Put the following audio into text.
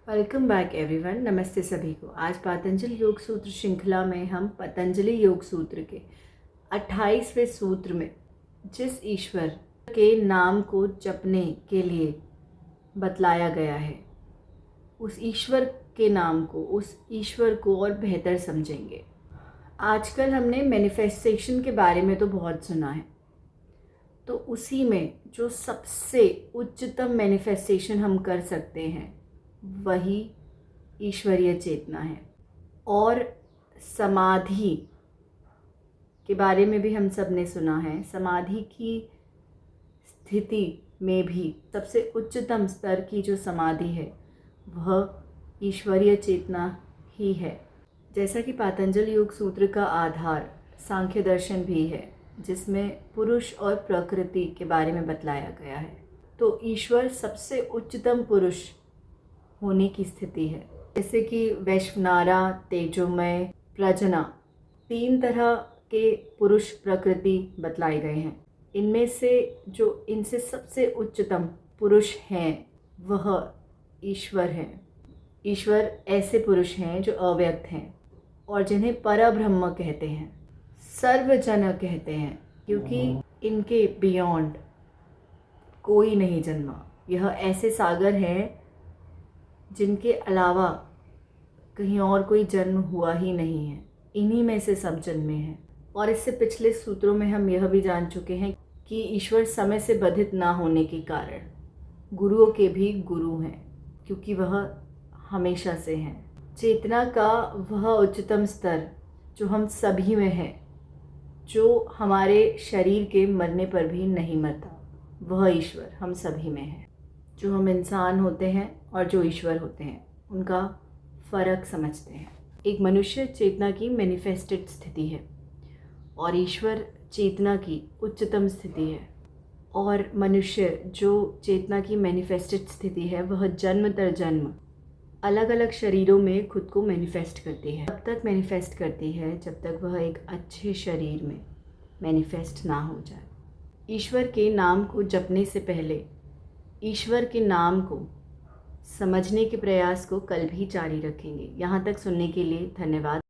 Welcome back everyone. नमस्ते सभी को। आज पतंजलि योग सूत्र श्रृंखला में हम पतंजलि योग सूत्र के 28वें सूत्र में जिस ईश्वर के नाम को जपने के लिए बतलाया गया है उस ईश्वर के नाम को, उस ईश्वर को और बेहतर समझेंगे। आजकल हमने मैनिफेस्टेशन के बारे में तो बहुत सुना है, तो उसी में जो सबसे उच्चतम मैनिफेस्टेशन हम कर सकते हैं वही ईश्वरीय चेतना है। और समाधि के बारे में भी हम सब ने सुना है। समाधि की स्थिति में भी सबसे उच्चतम स्तर की जो समाधि है वह ईश्वरीय चेतना ही है। जैसा कि पतंजलि योग सूत्र का आधार सांख्य दर्शन भी है, जिसमें पुरुष और प्रकृति के बारे में बतलाया गया है। तो ईश्वर सबसे उच्चतम पुरुष होने की स्थिति है। जैसे कि वैश्वनारा, तेजोमय, प्रजना, 3 तरह के पुरुष प्रकृति बतलाए गए हैं। इनमें से जो इनसे सबसे उच्चतम पुरुष हैं वह ईश्वर हैं। ईश्वर ऐसे पुरुष हैं जो अव्यक्त हैं और जिन्हें परब्रह्म कहते हैं, सर्वजन कहते हैं, क्योंकि इनके बियॉन्ड कोई नहीं जन्मा। यह ऐसे सागर हैं जिनके अलावा कहीं और कोई जन्म हुआ ही नहीं है। इन्हीं में से सब जन्मे हैं। और इससे पिछले सूत्रों में हम यह भी जान चुके हैं कि ईश्वर समय से बाधित ना होने के कारण गुरुओं के भी गुरु हैं, क्योंकि वह हमेशा से हैं। चेतना का वह उच्चतम स्तर जो हम सभी में है, जो हमारे शरीर के मरने पर भी नहीं मरता, वह ईश्वर हम सभी में है। जो हम इंसान होते हैं और जो ईश्वर होते हैं उनका फ़र्क समझते हैं। एक मनुष्य चेतना की मैनिफेस्टेड स्थिति है और ईश्वर चेतना की उच्चतम स्थिति है। और मनुष्य जो चेतना की मैनिफेस्टेड स्थिति है वह जन्म दर जन्म अलग अलग शरीरों में खुद को मैनिफेस्ट करती है। तब तक मैनिफेस्ट करती है जब तक वह एक अच्छे शरीर में मैनिफेस्ट ना हो जाए। ईश्वर के नाम को जपने से पहले ईश्वर के नाम को समझने के प्रयास को कल भी जारी रखेंगे। यहाँ तक सुनने के लिए धन्यवाद।